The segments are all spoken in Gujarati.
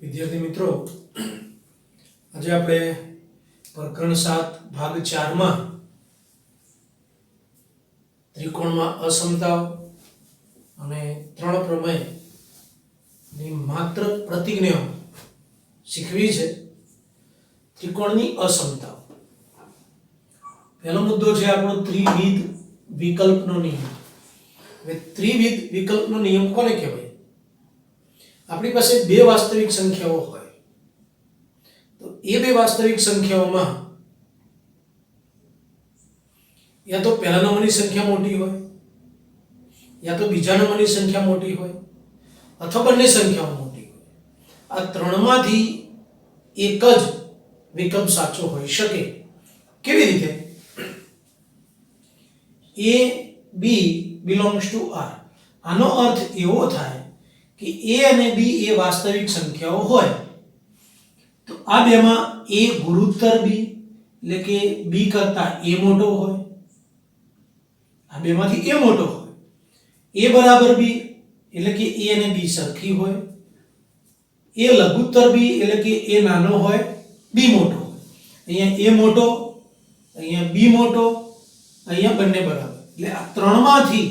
વિદ્યાર્થી મિત્રો, આજે આપણે પ્રકરણ 7 ભાગ 4 માં ત્રિકોણમાં અસમતાઓ અને ત્રણ પ્રમેયની માત્ર પ્રતિજ્ઞાઓ શીખવી છે. ત્રિકોણની અસમતાઓ. પહેલો મુદ્દો છે આપણો ત્રિવિધ વિકલ્પનો નિયમ. હવે ત્રિવિધ વિકલ્પનો નિયમ કોને કહેવાય? આપણી પાસે બે વાસ્તવિક સંખ્યાઓ હોય તો એ બે વાસ્તવિક સંખ્યાઓમાં યા તો પહેલા નંબરની સંખ્યા મોટી હોય યા તો બીજા નંબરની સંખ્યા મોટી હોય અથવા બંને સંખ્યાઓ મોટી હોય. આ ત્રણમાંથી એક જ વિકલ્પ સાચો હોઈ શકે. કેવી રીતે? a b belongs to r. આનો અર્થ એવો થાય કે a અને b એ વાસ્તવિક સંખ્યાઓ હોય તો આ બેમાં a ગુરુત્તર b એટલે કે b કરતા a મોટો હોય. આ બેમાંથી a મોટો હોય. a બરાબર b એટલે કે a અને b સરખી હોય. a લઘુત્તર b એટલે કે a નાનો હોય, b મોટો હોય. અહીંયા a મોટો, અહીંયા b મોટો, અહીંયા બંને બરાબર. એટલે આ ત્રણમાંથી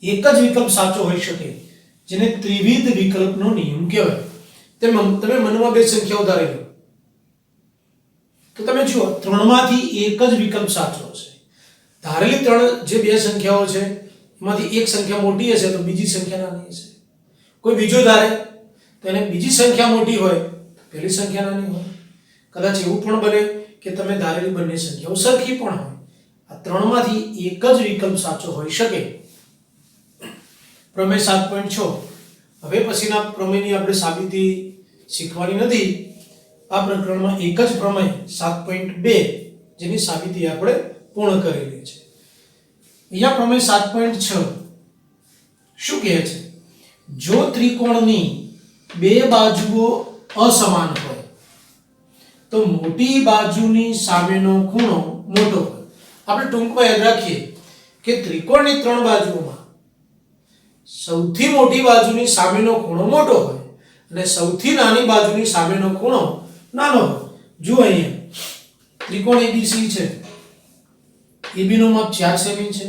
એક જ વિકલ્પ સાચો હોઈ શકે, જેને ત્રિવિધ વિકલ્પનો નિયમ કહેવાય. તમે મનમાં બે સંખ્યાઓ ધારી લો તો તમે જુઓ ત્રણમાંથી એક જ વિકલ્પ સાચો હશે. ધારેલી ત્રણ જે બે સંખ્યાઓ છે એમાંથી એક સંખ્યા મોટી હશે તો બીજી સંખ્યા નાની હશે. કોઈ બીજો ધારે તો એને બીજી સંખ્યા મોટી હોય પહેલી સંખ્યા નાની હોય. કદાચ એવું પણ બને કે તમે ધારેલી બંને સંખ્યાઓ સરખી પણ હોય. આ ત્રણમાંથી એક જ વિકલ્પ સાચો હોઈ શકે. પ્રમેય 7.6. હવે પછીના પ્રમેયની આપણે સાબિતી શીખવાની નથી. આ પ્રકરણમાં એક જ પ્રમેય 7.2 જેની સાબિતી આપણે પૂર્ણ કરેલી છે. અહીંયા પ્રમેય 7.6 શું કહે છે? જો ત્રિકોણની બે બાજુઓ અસમાન હોય તો મોટી બાજુની સામેનો ખૂણો મોટો હોય. આપણે ટૂંકમાં યાદ રાખીએ કે ત્રિકોણની ત્રણ બાજુઓમાં સૌથી મોટી બાજુની સામેનો ખૂણો મોટો હોય અને સૌથી નાની બાજુની સામેનો ખૂણો નાનો હોય. જુઓ અહીંયા ત્રિકોણ ABC છે. AB નું માપ 4 સેમી છે,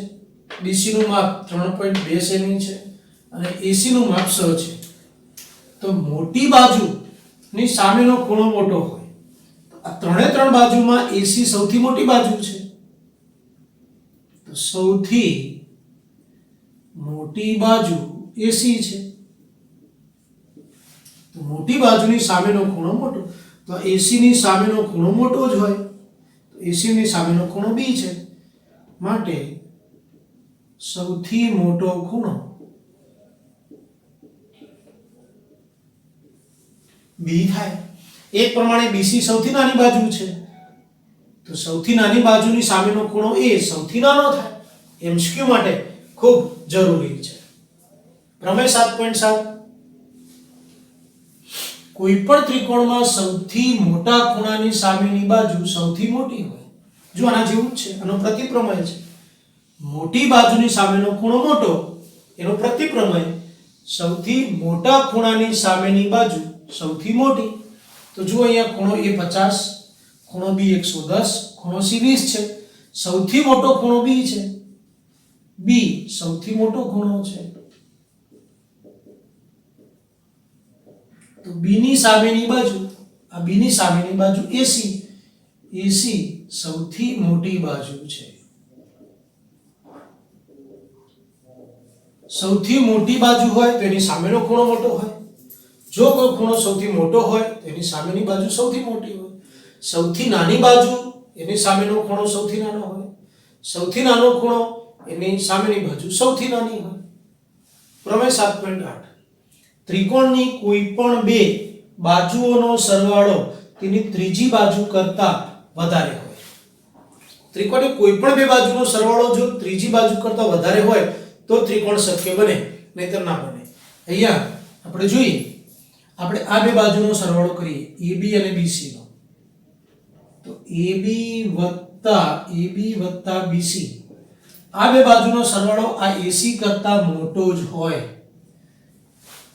BC નું માપ 3.2 સેમી છે અને AC નું માપ 6 છે. તો મોટી બાજુની સામેનો ખૂણો મોટો હોય તો આ ત્રણ બાજુમાં AC સૌથી મોટી બાજુ છે. તો સૌથી મોટી બાજુ AC છે. તો મોટી બાજુની સામેનો ખૂણો મોટો, તો AC ની સામેનો ખૂણો મોટો જ હોય. તો AC ની સામેનો ખૂણો B છે, માટે સૌથી મોટો ખૂણો B થાય. એક પ્રમાણે BC સૌથી નાની બાજુ છે તો સૌથી નાની બાજુની સામેનો ખૂણો A સૌથી નાનો થાય. MCQ માટે ખૂબ જરૂરી છે. પ્રમેય 7.7. કોઈ પણ ત્રિકોણમાં સૌથી મોટા ખૂણાની સામેની બાજુ સૌથી મોટી હોય. જો આના જેવું જ છે, આનો પ્રતિપ્રમેય છે. મોટી બાજુની સામેનો ખૂણો મોટો, એનો પ્રતિપ્રમેય સૌથી મોટા ખૂણાની સામેની બાજુ સૌથી મોટી. તો જો અહીંયા ખૂણો A 50, ખૂણો B 110, ખૂણો C 20 છે. સૌથી મોટો ખૂણો B છે. B સૌથી મોટો ખૂણો છે. તો B ની સામેની બાજુ, આ B ની સામેની બાજુ AC, AC સૌથી મોટી બાજુ છે. સૌથી મોટી બાજુ હોય તો એની સામેનો ખૂણો મોટો હોય. જો કોઈ ખૂણો સૌથી મોટો હોય તો એની સામેની બાજુ સૌથી મોટી હોય. સૌથી નાની બાજુ એની સામેનો ખૂણો સૌથી નાનો હોય. સૌથી નાનો ખૂણો એની સામેની બાજુ સૌથી નાની હોય. પ્રમેય 7.8. ત્રિકોણની કોઈ પણ બે બાજુઓનો સરવાળો તેની ત્રીજી બાજુ કરતા વધારે હોય. ત્રિકોણની કોઈ પણ બે બાજુનો સરવાળો જો ત્રીજી બાજુ કરતા વધારે હોય તો ત્રિકોણ શક્ય બને, નહીતર ના બને. અહીંયા આપણે જોઈએ, આપણે આ બે બાજુનો સરવાળો કરીએ AB અને BC નો. તો AB વત્તા BC, આ બે બાજુનો સરવાળો આ AC કરતા મોટો જ હોય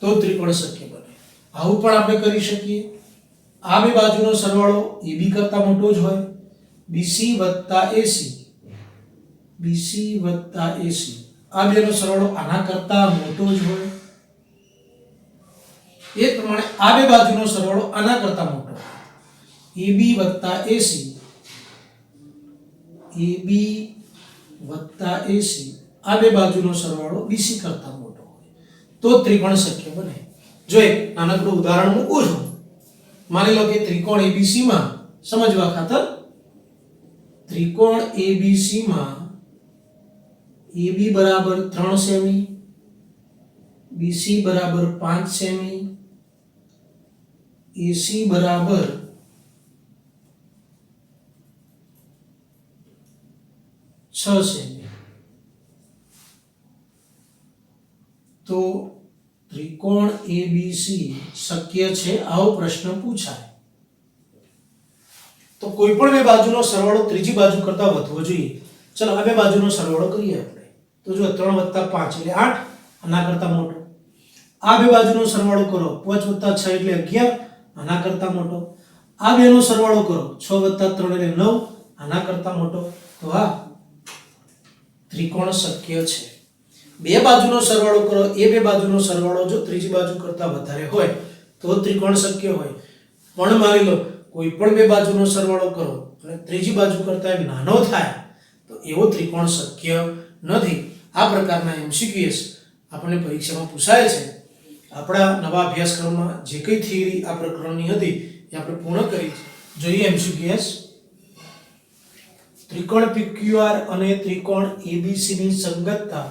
તો ત્રિકોણ શક્ય બને. આવું પણ આપણે કરી શકીએ. આ બે બાજુનો સરવાળો AB કરતા મોટો જ હોય, BC વત્તા AC, BC વત્તા AC આ બેનો સરવાળો આના કરતા મોટો જ હોય. એ પ્રમાણે આ બે બાજુનો સરવાળો આના કરતા મોટો હોય, AB વત્તા AC, AB વત્તા AC આ બે બાજુનો સરવાળો BC કરતા મોટો હોય તો ત્રિકોણ શક્ય બને. જો એક નાનકડું ઉદાહરણ મૂકું છું. માની લો કે ત્રિકોણ ABC માં સમજવા ખાતર ત્રિકોણ ABC માં AB બરાબર 3 સેમી, BC બરાબર 5 સેમી, AC બરાબર 6 સેમી. તો ત્રિકોણ ABC શક્ય છે આવો પ્રશ્ન પૂછાય તો કોઈ પણ બે બાજુનો સરવાળો ત્રીજી બાજુ કરતા વધવો જોઈએ. ચલો આ બે બાજુનો સરવાળો કરીએ આપણે. તો જો 3 + 5 એટલે 8 આના કરતા મોટો. આ બે બાજુનો સરવાળો કરો 5 + 6 એટલે 11 આના કરતા મોટો. આ બેનો સરવાળો કરો 6 + 3 એટલે 9 આના કરતા મોટો. તો આ ત્રિકોણ શક્ય છે. બે બાજુનો સરવાળો કરો એ બે બાજુનો સરવાળો જો ત્રીજી બાજુ કરતા વધારે હોય તો ત્રિકોણ શક્ય હોય. પણ માની લો કોઈ પણ બે બાજુનો સરવાળો કરો અને ત્રીજી બાજુ કરતા નાનો થાય તો એવો ત્રિકોણ શક્ય નથી. આ પ્રકારના MCQs આપણને પરીક્ષામાં પૂછાય છે. આપણા નવા અભ્યાસક્રમમાં જે કંઈ થિયરી આ પ્રકરણની હતી એ આપણે પૂર્ણ કરી. જોઈએ MCQs. ત્રિકોણ PQR અને ત્રિકોણ ABC ની સંગતતા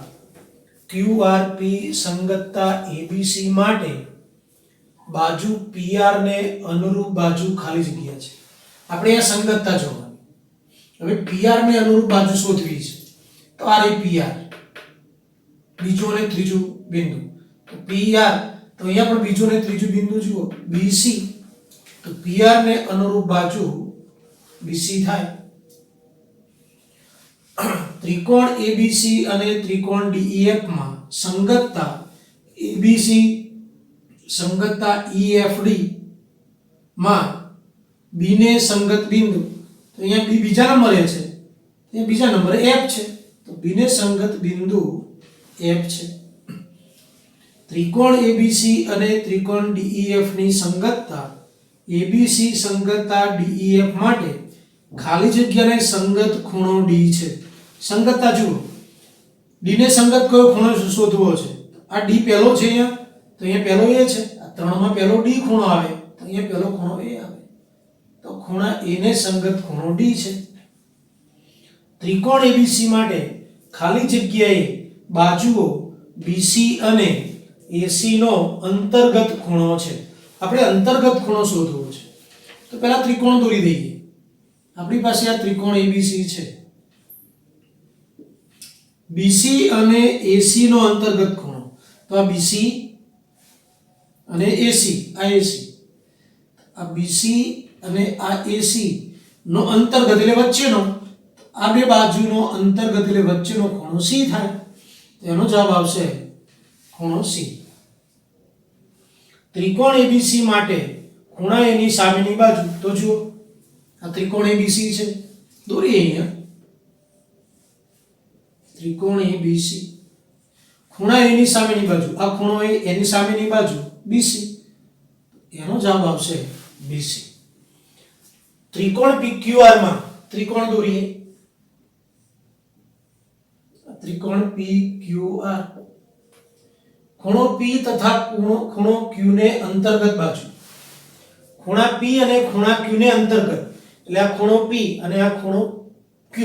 QRP સંગતતા ABC માટે બાજુ PR ને અનુરૂપ બાજુ ખાલી જગ્યા છે. આપણે અહીંયા સંગતતા જોવાની. હવે PR ને અનુરૂપ બાજુ શોધવી છે. તો આ રહી PR, બીજું અને ત્રીજું બિંદુ. તો PR તો અહીંયા પણ બીજું અને ત્રીજું બિંદુ જુઓ BC. તો PR ને અનુરૂપ બાજુ BC થાય. ત્રિકોણ ABC અને ત્રિકોણ DEF માં સંગતતા ABC સંગતતા EFD માં B ને સંગત બિંદુ. તો અહીંયા B બીજા નંબરે છે, અહીંયા બીજા નંબરે F છે. તો B ને સંગત બિંદુ F છે. ત્રિકોણ ABC અને ત્રિકોણ DEF ની સંગતતા ABC સંગતતા DEF માટે ખાલી જગ્યાને સંગત ખૂણો D છે. સંગતતા જુઓ, D ને સંગત કયો ખૂણો શોધવો છે. આ D પહેલો છે અહીંયા, તો અહીંયા પહેલો A છે. આ 3 માં પહેલો D ખૂણો આવે, તો અહીંયા પહેલો ખૂણો A આવે. તો ખૂણા A ને સંગત ખૂણો D છે. ત્રિકોણ ABC માટે ખાલી જગ્યાએ બાજુઓ BC અને AC નો અંતર્ગત ખૂણો છે. આપણે અંતર્ગત ખૂણો શોધવો છે. તો પહેલા ત્રિકોણ દોરી દઈએ. આપણી પાસે આ ત્રિકોણ ABC છે. BC અને AC નો અંતર્ગત ખૂણો, તો આ BC અને AC, આ AC, આ BC અને આ AC નો અંતર્ગત એટલે વચ્ચેનો, આ બે બાજુનો અંતર્ગત એટલે વચ્ચેનો ખૂણો C થાય. તેનો જવાબ આવશે ખૂણો C. ત્રિકોણ ABC માટે ખૂણા એની સામેની બાજુ. તો જુઓ આ ત્રિકોણ ABC છે, દોરીએ અહીંયા ત્રિકોણ ABC. ખૂણા એની સામેની બાજુ, આ ખૂણો એની સામેની બાજુ BC. એનો જવાબ આવશે BC. ત્રિકોણ PQR માં ત્રિકોણ દોરીએ. ત્રિકોણ PQR ખૂણો P તથા ખૂણો Q ને અંતર્ગત બાજુ. ખૂણા P અને ખૂણા Q ને અંતર્ગત એટલે આ ખૂણો P અને આ ખૂણો Q,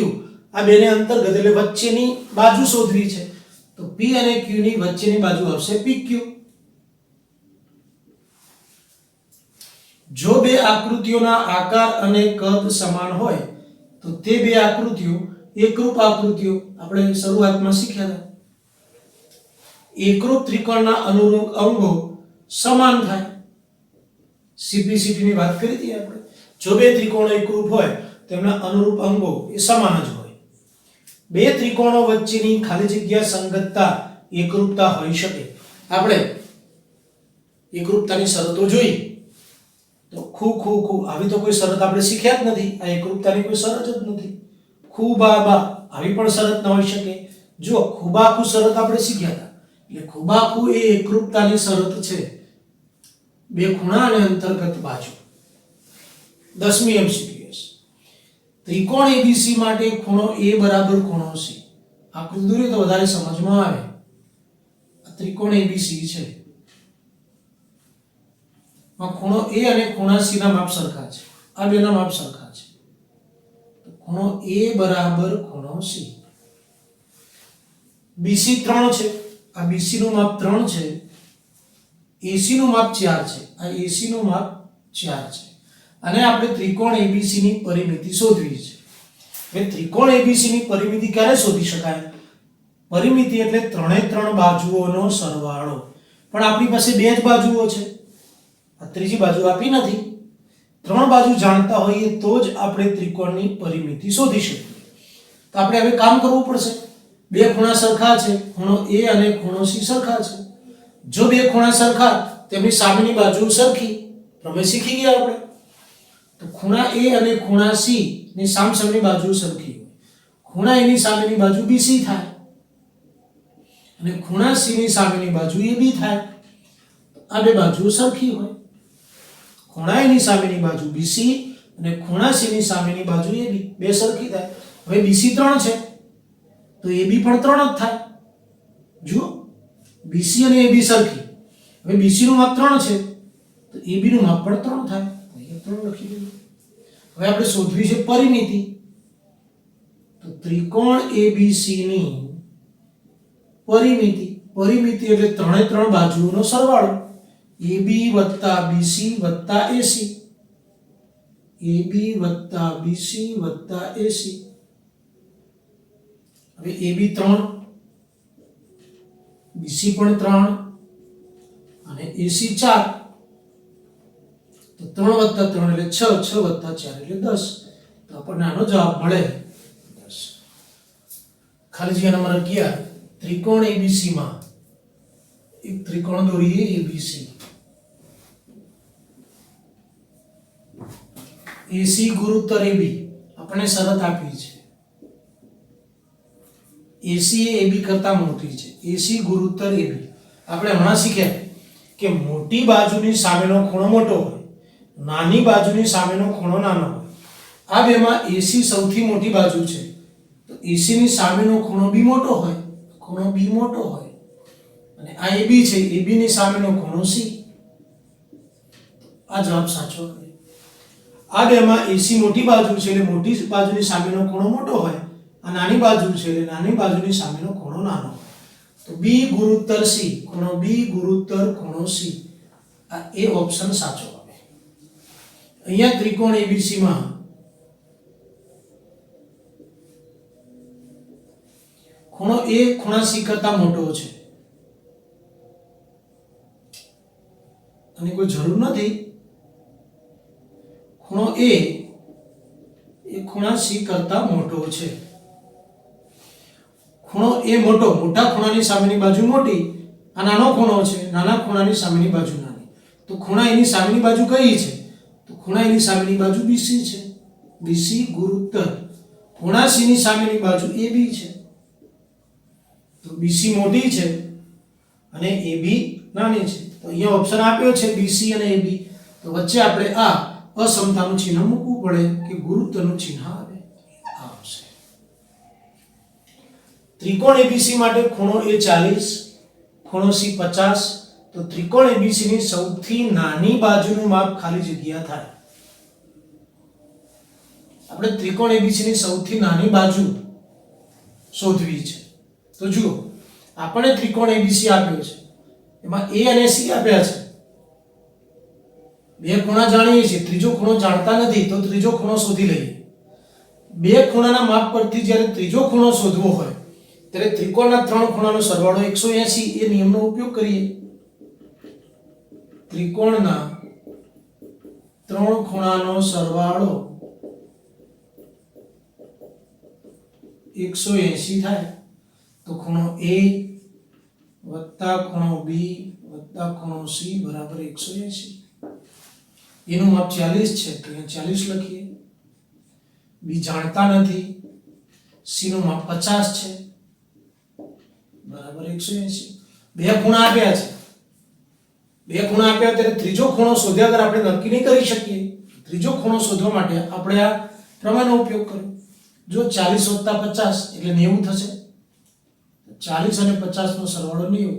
આ બેને અંતર્ગત એટલે વચ્ચેની બાજુ શોધવી છે. તો P અને Q ની વચ્ચેની બાજુ આવશે PQ. જો બે આકૃતિઓના આકાર અને કદ સમાન હોય તો તે બે આકૃતિઓ એકરૂપ આકૃતિઓ આપણે શરૂઆતમાં શીખ્યા હતા. એકરૂપ ત્રિકોણના અનુરૂપ અંગો સમાન થાય. સીપીસીટી ની વાત કરી હતી આપણે. જો બે ત્રિકોણો એકરૂપ હોય તેમના અનુરૂપ અંગો એ સમાન જ હોય. બે ત્રિકોણો વચ્ચેની ખાલી જગ્યા સંગતતા એકરૂપતા હોઈ શકે. આપણે એકરૂપતાની શરતો જોઈ તો ખૂબ આવી તો કોઈ શરત આપણે શીખ્યા જ નથી. આ એકરૂપતાની કોઈ શરત જ નથી. ખૂબા આવી પણ શરત ન હોઈ શકે. જો ખૂબાખૂ શરત આપણે શીખ્યા હતા, એટલે ખૂબાખૂ એ એકરૂપતાની શરત છે. બે ખૂણા અને અંતર્ગત બાજુ. 10મી MCQ. ત્રિકોણ ABC માટે ખૂણો A બરાબર ખૂણો C. આકૃતિ દોરીએ તો વધારે સમજમાં આવે. આ ત્રિકોણ ABC છે. આ ખૂણો A અને ખૂણા C ના માપ સરખા છે. આ બેના માપ સરખા છે. તો ખૂણો A બરાબર ખૂણો C. BC 3 છે. આ BC નું માપ 3 છે. AC નું માપ 4 છે. આ AC નું માપ 4 છે. અને આપણે ત્રિકોણ ABC ની પરિમિતિ શોધવી છે. હવે ત્રિકોણ ABC ની પરિમિતિ ક્યારે શોધી શકાય? પરિમિતિ એટલે ત્રણે ત્રણ બાજુઓનો સરવાળો. પણ આપણી પાસે બે જ બાજુઓ છે. આ ત્રીજી બાજુ આપી નથી. ત્રણ બાજુ જાણતા હોઈએ તો જ આપણે ત્રિકોણની પરિમિતિ શોધી શકીએ. તો આપણે હવે કામ કરવું પડશે. બે ખૂણા સરખા છે. ખૂણો A અને ખૂણો C સરખા છે. જો બે ખૂણા સરખા, તેમની સામેની બાજુ સરખી. પ્રમેય શીખી ગયા આપણે. તો ખૂણા A અને ખૂણા C ની સામસામેની બાજુ સરખી હોય. ખૂણા A ની સામેની બાજુ BC થાય અને ખૂણા C ની સામેની બાજુ AB થાય. આ બે બાજુઓ સરખી હોય. ખૂણા A ની સામેની બાજુ BC અને ખૂણા C ની સામેની બાજુ AB, બે સરખી થાય. હવે BC 3 છે તો AB પણ 3 જ થાય. જુઓ, BC અને AB સરખી. હવે BC નું માપ 3 છે તો AB નું માપ પણ 3 થાય. અહીંયા 3 લખી દઈએ. હવે આપણે શોધવી છે પરિમિતિ. તો ત્રિકોણ ABC ની પરિમિતિ એટલે ત્રણે ત્રણ બાજુઓનો સરવાળો. AB + BC + AC. AB + BC + AC. હવે AB 3, BC પણ 3 અને AC 4. તો 3 + 3 એટલે 6, 6 + 4 એટલે 10. તો આપણને આનો જવાબ મળે 10. ખાલી જગ્યા નંબર 11. ત્રિકોણ ABC માં એક ત્રિકોણ દોરીએ ABC. AC ગુરુત્તર AB આપણે શરત આપી છે. AC એ AB કરતા મોટી છે. AC ગુરુત્તર AB આપણે હમણાં શીખ્યા કે મોટી બાજુની સામેનો ખૂણો મોટો હોય, નાની બાજુની સામેનો ખૂણો નાનો હોય. આ બેમાં AC સૌથી મોટી બાજુ છે તો AC ની સામેનો ખૂણો B મોટો હોય. ખૂણો B મોટો હોય અને આ AB છે. AB ની સામેનો ખૂણો C. આ જવાબ સાચો છે. આ બેમાં AC મોટી બાજુ છે એટલે મોટી બાજુની સામેનો ખૂણો મોટો હોય. આ નાની બાજુ છે એટલે નાની બાજુની સામેનો ખૂણો નાનો હોય. તો B ગુરુત્તર C, ખૂણો B ગુરુત્તર ખૂણો C. આ એ ઓપ્શન સાચો આવે. અહીંયા ત્રિકોણ ABC માં ખૂણો A ખૂણા C કરતા મોટો છે. અને કોઈ જરૂર નથી. ખૂણો A એ ખૂણા C કરતા મોટો છે. ખૂણો A મોટા ખૂણાની સામેની બાજુ મોટી. આ નાનો ખૂણો છે. નાના ખૂણાની સામેની બાજુ નાની. તો ખૂણા એની સામેની બાજુ કઈ છે? તો ખૂણા એની સામેની બાજુ BC છે. BC ગુરુત્તર ખૂણા C ની સામેની બાજુ AB છે. તો BC મોટી છે અને AB નાની છે. તો અહીંયા ઓપ્શન આપ્યો છે BC અને AB. તો વચ્ચે આપણે આ અસમતાનું ચિહ્ન મૂકવું પડે કે ગુરુત્વનું ચિહ્ન આવે. આવશે. ત્રિકોણ ABC માટે ખૂણો A 40, ખૂણો C 50. તો ત્રિકોણ ABC ની સૌથી નાની બાજુનું માપ ખાલી જગ્યા થાય. આપણે ત્રિકોણ ABC ની સૌથી નાની બાજુ શોધવી છે. તો જુઓ, આપણે ત્રિકોણ ABC આપ્યો છે. એમાં A અને C આપ્યા છે. બે ખૂણા જાણીએ છીએ, ત્રીજો ખૂણો જાણતા નથી તો ત્રીજો ખૂણો શોધી લઈએ. બે ખૂણાના માપ પરથી જ્યારે ત્રીજો ખૂણો શોધવો હોય ત્યારે ત્રિકોણના ત્રણ ખૂણાનો સરવાળો 180 એ નિયમનો ઉપયોગ કરીએ. ત્રિકોણના ત્રણ ખૂણાનો સરવાળો 180 થાય. તો ખૂણો A, વત્તા ખૂણો B વત્તા ખૂણો C બરાબર 180. એનું માપ 40 છે તો અહીંયા 40 લખીએ. B જાણતા નથી. C નું માપ 50 છે બરાબર 180. બે ખૂણા આપ્યા છે. બે ખૂણા આપ્યા ત્યારે ત્રીજો ખૂણો શોધ્યા વગર આપણે નક્કી નહીં કરી શકીએ. ત્રીજો ખૂણો શોધવા માટે આપણે આ પ્રમેયનો ઉપયોગ કર્યો. જો 40 વત્તા 50 એટલે 90 થશે. 40 અને 50 નો સરવાળો 90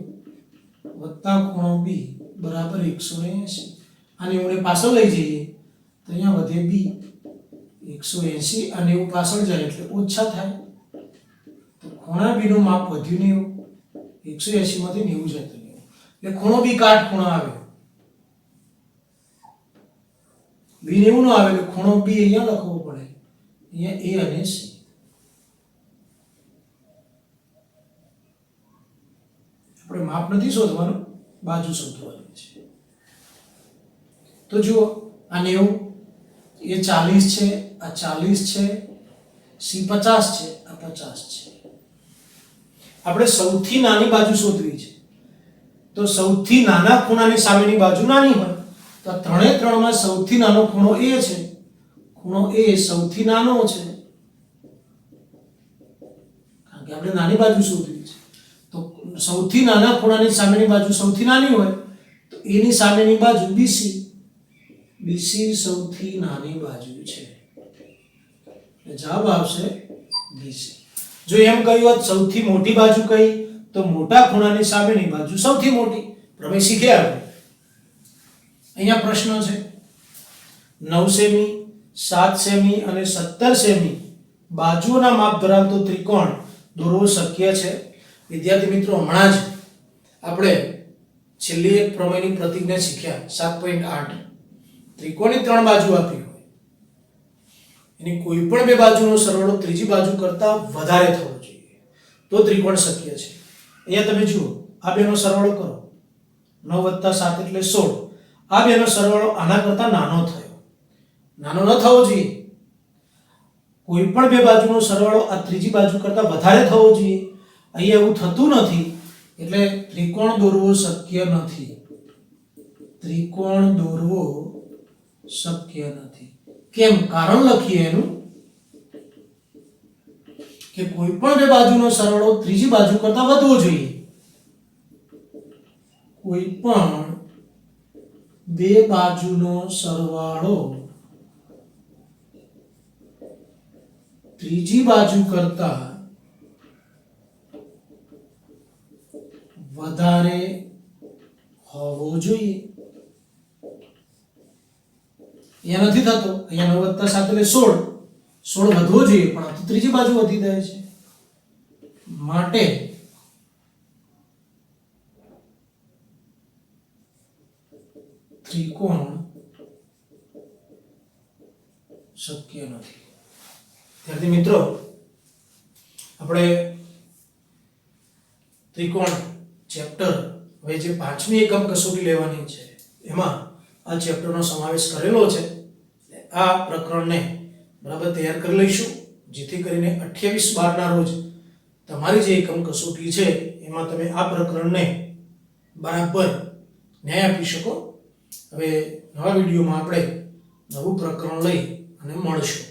વત્તા ખૂણો B બરાબર 180. આને આપણે પાછળ લઈ જઈએ તો અહીંયા વધે B 180 અને 90 પાછળ જાય એટલે ઓછા થાય. તો ખૂણા B નું માપ વધ્યું 90. 180 માંથી 90 જાય તો 90 એટલે ખૂણો B કાટખૂણો આવ્યો. B 90 નો આવે એટલે ખૂણો B અહીંયા લખવો પડે. અહીંયા A અને C. આપણે માપ નથી શોધવાનું, બાજુ શોધવાની છે. તો જુઓ આ 90 એ 40 છે, આ 40 છે, C 50 છે, આ 50 છે. આપણે સૌથી નાની બાજુ શોધવી છે. તો સૌથી નાના ખૂણાની સામેની બાજુ નાની હોય તો આ ત્રણે ત્રણમાં સૌથી નાનો ખૂણો A છે. ખૂણો A સૌથી નાનો છે કારણ કે આપણે નાની બાજુ શોધવી છે. તો સૌથી નાના ખૂણાની સામેની બાજુ સૌથી નાની હોય તો A ની સામેની બાજુ BC. BC સૌથી નાની બાજુ છે એટલે જવાબ આવશે BC. જો એમ કહ્યું હોત સૌથી મોટી બાજુ કઈ તો મોટા ખૂણાની સામેની બાજુ સૌથી મોટી. પ્રમેય શીખ્યા આપણે. અહીંયા પ્રશ્ન છે 9 સેમી 7 સેમી અને 17 સેમી બાજુઓના માપ ધરાવતો ત્રિકોણ દોરવો શક્ય છે. વિદ્યાર્થી મિત્રો હમણાં જ આપણે છેલ્લી એક પ્રમેયની પ્રતિજ્ઞા શીખ્યા 7.8. ત્રિકોણની 3 બાજુ આપી હોય એની કોઈ પણ બે બાજુનો સરવાળો ત્રીજી બાજુ કરતા વધારે થવો જોઈએ તો ત્રિકોણ શક્ય છે. અહીંયા તમે જુઓ આ બેનો સરવાળો કરો 9 + 7 એટલે 16. આ બેનો સરવાળો આના કરતા નાનો થયો. નાનો ન થવો જોઈએ. કોઈ પણ બે બાજુનો સરવાળો આ ત્રીજી બાજુ કરતા વધારે થવો જોઈએ. અહીંયા એવું થતું નથી એટલે ત્રિકોણ દોરવો શક્ય નથી. ત્રિકોણ દોરવો શક્ય નથી. કેમ? કારણ લખીએ એનું કે કોઈ પણ બે બાજુનો સરવાળો ત્રીજી બાજુ કરતા વધવો જોઈએ. કોઈ પણ બે બાજુનો સરવાળો ત્રીજી બાજુ કરતા વધારે હોવો જોઈએ. અહીંયા નથી થતો. અહીંયા 9 + 7 એટલે 16 વધવો જોઈએ પણ આ તો ત્રીજી બાજુ વધી જાય છે. માટે ત્રિકોણ શક્ય નથી. વિદ્યાર્થી મિત્રો આપણે ત્રિકોણ ચેપ્ટર હવે જે 5મી એકમ કસોટી લેવાની છે એમાં આ ચેપ્ટરનો સમાવેશ કરેલો છે. આ પ્રકરણને બરાબર તૈયાર કરી લઈશું જેથી કરીને 28/12 ના રોજ તમારી જે એકમ કસોટી છે એમાં તમે આ પ્રકરણને બરાબર ન્યાય આપી શકો. હવે નવા વિડીયોમાં આપણે નવું પ્રકરણ લઈ અને મળશું.